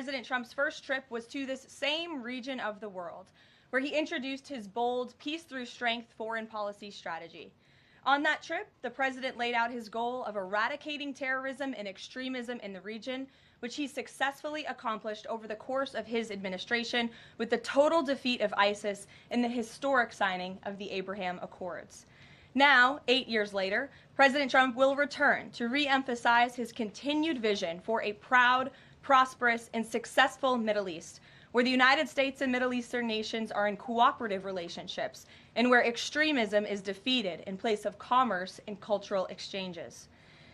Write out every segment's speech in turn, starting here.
President Trump's first trip was to this same region of the world, where he introduced his bold peace through strength foreign policy strategy. On that trip, the president laid out his goal of eradicating terrorism and extremism in the region, which he successfully accomplished over the course of his administration with the total defeat of ISIS and the historic signing of the Abraham Accords. Now, 8 years later, President Trump will return to re-emphasize his continued vision for a proud, prosperous, and successful Middle East, where the United States and Middle Eastern nations are in cooperative relationships, and where extremism is defeated in place of commerce and cultural exchanges.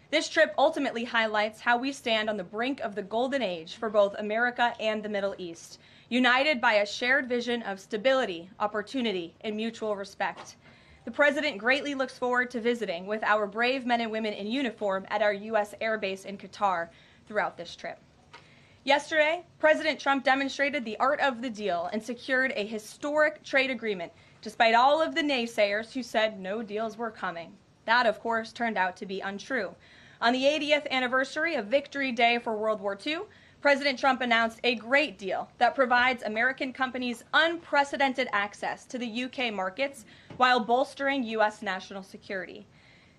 This trip ultimately highlights how we stand on the brink of the golden age for both America and the Middle East, united by a shared vision of stability, opportunity, and mutual respect. The President greatly looks forward to visiting with our brave men and women in uniform at our U.S. Air Base in Qatar throughout this trip. Yesterday, President Trump demonstrated the art of the deal and secured a historic trade agreement, despite all of the naysayers who said no deals were coming. That, of course, turned out to be untrue. On the 80th anniversary of Victory Day for World War II, President Trump announced a great deal that provides American companies unprecedented access to the UK markets while bolstering U.S. national security.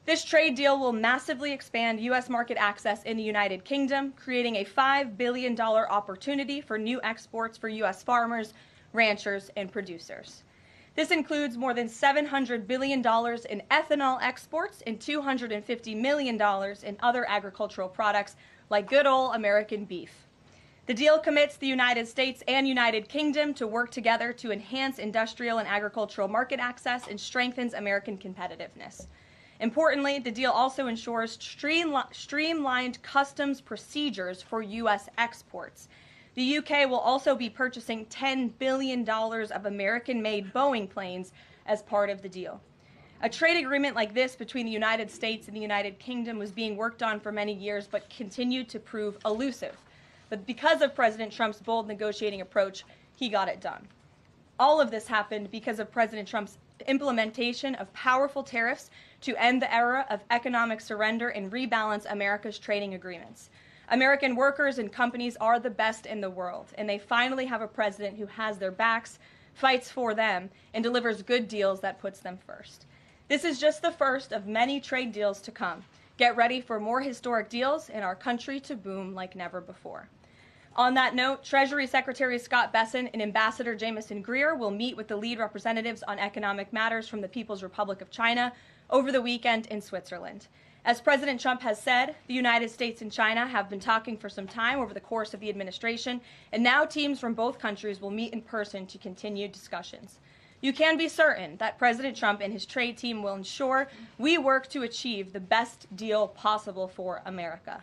This trade deal will massively expand U.S. market access in the United Kingdom, creating a $5 billion opportunity for new exports for U.S. farmers, ranchers, and producers. This includes more than $700 billion in ethanol exports and $250 million in other agricultural products like good old American beef. The deal commits the United States and United Kingdom to work together to enhance industrial and agricultural market access and strengthens American competitiveness. Importantly, the deal also ensures streamlined customs procedures for U.S. exports. The UK will also be purchasing $10 billion of American-made Boeing planes as part of the deal. A trade agreement like this between the United States and the United Kingdom was being worked on for many years but continued to prove elusive. But because of President Trump's bold negotiating approach, he got it done. All of this happened because of President Trump's implementation of powerful tariffs to end the era of economic surrender and rebalance America's trading agreements. American workers and companies are the best in the world, and they finally have a president who has their backs, fights for them, and delivers good deals that puts them first. This is just the first of many trade deals to come. Get ready for more historic deals and our country to boom like never before. On that note, Treasury Secretary Scott Bessent and Ambassador Jamieson Greer will meet with the lead representatives on economic matters from the People's Republic of China over the weekend in Switzerland. As President Trump has said, the United States and China have been talking for some time over the course of the administration, and now teams from both countries will meet in person to continue discussions. You can be certain that President Trump and his trade team will ensure we work to achieve the best deal possible for America.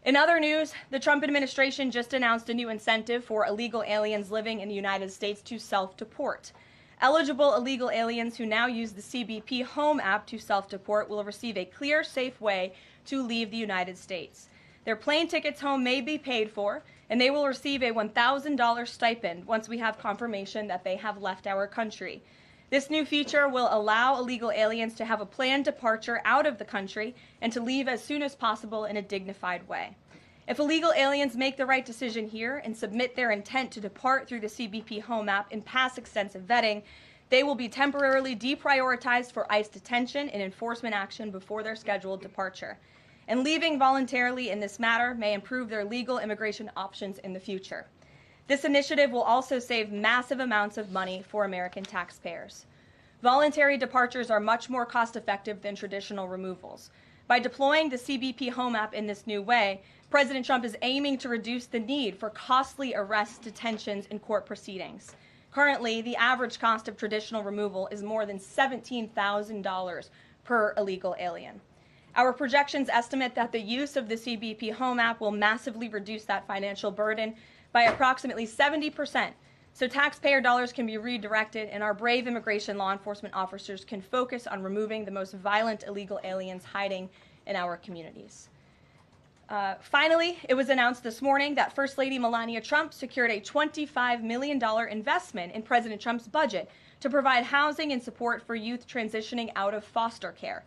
In other news, the Trump administration just announced a new incentive for illegal aliens living in the United States to self-deport. Eligible illegal aliens who now use the CBP Home app to self-deport will receive a clear, safe way to leave the United States. Their plane tickets home may be paid for, and they will receive a $1,000 stipend once we have confirmation that they have left our country. This new feature will allow illegal aliens to have a planned departure out of the country and to leave as soon as possible in a dignified way. If illegal aliens make the right decision here and submit their intent to depart through the CBP Home app and pass extensive vetting, they will be temporarily deprioritized for ICE detention and enforcement action before their scheduled departure. And leaving voluntarily in this matter may improve their legal immigration options in the future. This initiative will also save massive amounts of money for American taxpayers. Voluntary departures are much more cost-effective than traditional removals. By deploying the CBP Home app in this new way, President Trump is aiming to reduce the need for costly arrests, detentions, and court proceedings. Currently, the average cost of traditional removal is more than $17,000 per illegal alien. Our projections estimate that the use of the CBP Home app will massively reduce that financial burden by approximately 70%, so taxpayer dollars can be redirected and our brave immigration law enforcement officers can focus on removing the most violent illegal aliens hiding in our communities. Finally, it was announced this morning that First Lady Melania Trump secured a $25 million investment in President Trump's budget to provide housing and support for youth transitioning out of foster care.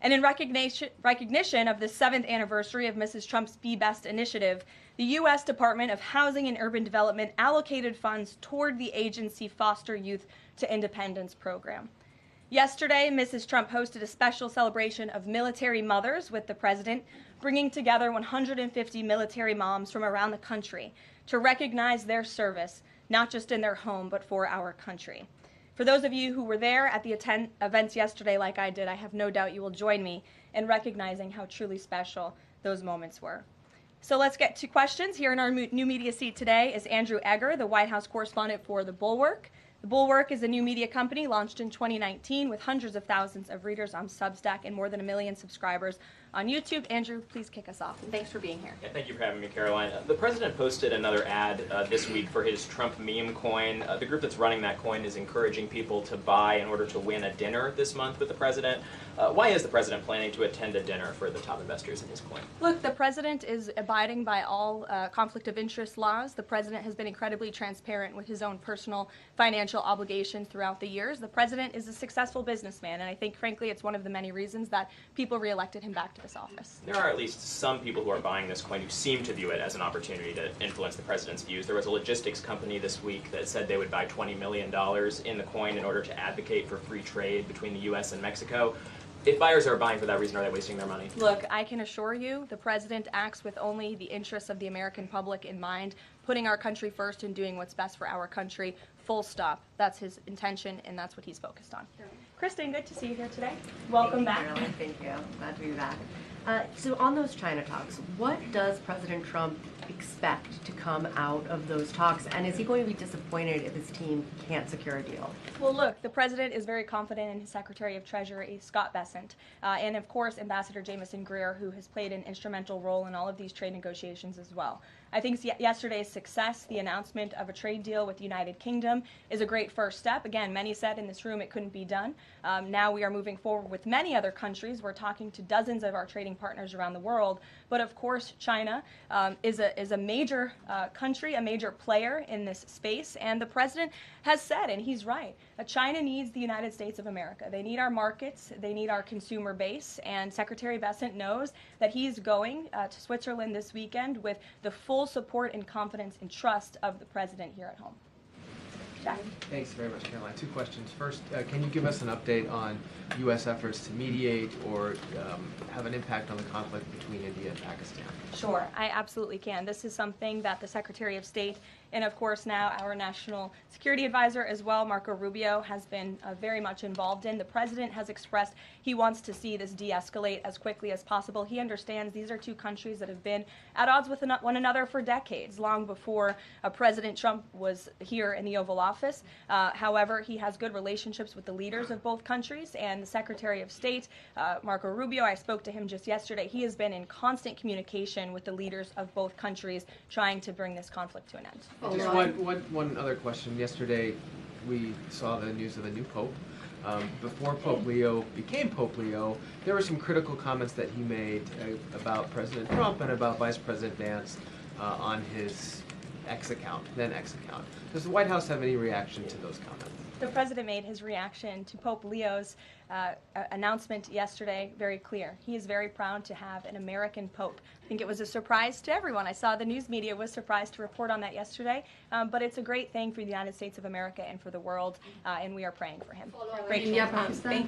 And in recognition of the 7th anniversary of Mrs. Trump's Be Best initiative, the U.S. Department of Housing and Urban Development allocated funds toward the agency Foster Youth to Independence program. Yesterday, Mrs. Trump hosted a special celebration of military mothers with the president, bringing together 150 military moms from around the country to recognize their service, not just in their home, but for our country. For those of you who were there at the events yesterday like I did, I have no doubt you will join me in recognizing how truly special those moments were. So let's get to questions. Here in our new media seat today is Andrew Egger, the White House correspondent for The Bulwark. The Bulwark is a new media company launched in 2019 with hundreds of thousands of readers on Substack and more than 1 million subscribers on YouTube. Andrew, please kick us off. And thanks for being here. Yeah, thank you for having me, Caroline. The president posted another ad this week for his Trump meme coin. The group that's running that coin is encouraging people to buy in order to win a dinner this month with the president. Why is the president planning to attend a dinner for the top investors in his coin? Look, the president is abiding by all conflict of interest laws. The president has been incredibly transparent with his own personal financial obligations throughout the years. The president is a successful businessman, and I think, frankly, it's one of the many reasons that people reelected him back to this office. There are at least some people who are buying this coin who seem to view it as an opportunity to influence the president's views. There was a logistics company this week that said they would buy $20 million in the coin in order to advocate for free trade between the U.S. and Mexico. If buyers are buying for that reason, are they wasting their money? Look, I can assure you the president acts with only the interests of the American public in mind, putting our country first and doing what's best for our country, full stop. That's his intention, and that's what he's focused on. Kristen, good to see you here today. Welcome back. Caroline. Thank you. Glad to be back. So on those China talks, what does President Trump expect to come out of those talks? And is he going to be disappointed if his team can't secure a deal? Well, look, the president is very confident in his Secretary of Treasury, Scott Bessent, and of course, Ambassador Jamieson Greer, who has played an instrumental role in all of these trade negotiations as well. I think yesterday's success, the announcement of a trade deal with the United Kingdom, is a great first step. Again, many said in this room it couldn't be done. Now we are moving forward with many other countries. We're talking to dozens of our trading partners around the world. But of course, China is a major country, a major player in this space. And the president has said, and he's right, China needs the United States of America. They need our markets. They need our consumer base. And Secretary Bessent knows that he's going to Switzerland this weekend with the full support and confidence and trust of the president here at home. Jack? Thanks very much, Caroline. Two questions. First, can you give us an update on U.S. efforts to mediate or have an impact on the conflict between India and Pakistan? Sure, I absolutely can. This is something that the Secretary of State and, of course, now our National Security Advisor as well, Marco Rubio, has been very much involved in. The president has expressed he wants to see this de-escalate as quickly as possible. He understands these are two countries that have been at odds with one another for decades, long before President Trump was here in the Oval Office. However, he has good relationships with the leaders of both countries, and the Secretary of State, Marco Rubio, I spoke to him just yesterday. He has been in constant communication with the leaders of both countries trying to bring this conflict to an end. Just one other question. Yesterday, we saw the news of the new Pope. Before Pope Leo became Pope Leo, there were some critical comments that he made about President Trump and about Vice President Vance on his then X account. Does the White House have any reaction to those comments? The president made his reaction to Pope Leo's announcement yesterday very clear. He is very proud to have an American Pope. I think it was a surprise to everyone. I saw the news media was surprised to report on that yesterday, but it's a great thing for the United States of America and for the world, and we are praying for him.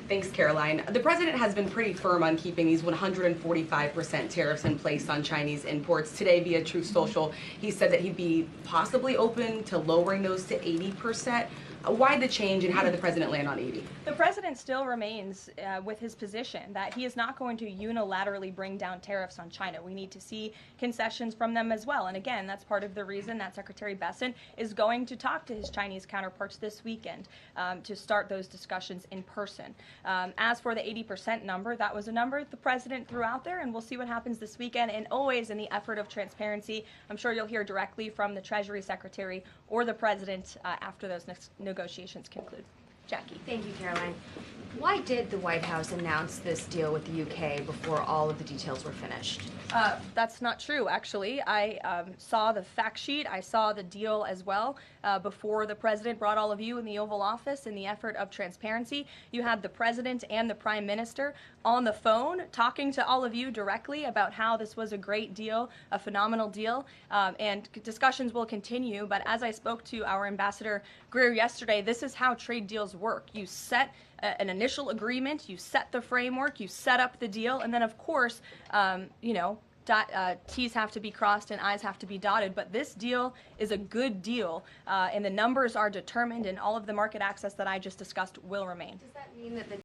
Thanks, Caroline. The president has been pretty firm on keeping these 145% tariffs in place on Chinese imports. Today, via Truth Social, he said that he'd be possibly open to lowering those to 80%. Why the change, and how did the president land on 80? The president still remains with his position that he is not going to unilaterally bring down tariffs on China. We need to see concessions from them as well. And again, that's part of the reason that Secretary Bessent is going to talk to his Chinese counterparts this weekend to start those discussions in person. As for the 80% number, that was a number the president threw out there, and we'll see what happens this weekend. And always in the effort of transparency, I'm sure you'll hear directly from the Treasury Secretary or the president after those negotiations conclude. Jackie. Thank you, Caroline. Why did the White House announce this deal with the UK before all of the details were finished? That's not true, actually. I saw the fact sheet. I saw the deal as well before the president brought all of you in the Oval Office in the effort of transparency. You had the president and the prime minister on the phone talking to all of you directly about how this was a great deal, a phenomenal deal, and discussions will continue. But as I spoke to our Ambassador Greer yesterday, this is how trade deals work. You set an initial agreement, you set the framework, you set up the deal, and then of course, T's have to be crossed and I's have to be dotted. But this deal is a good deal, and the numbers are determined, and all of the market access that I just discussed will remain. Does that mean that the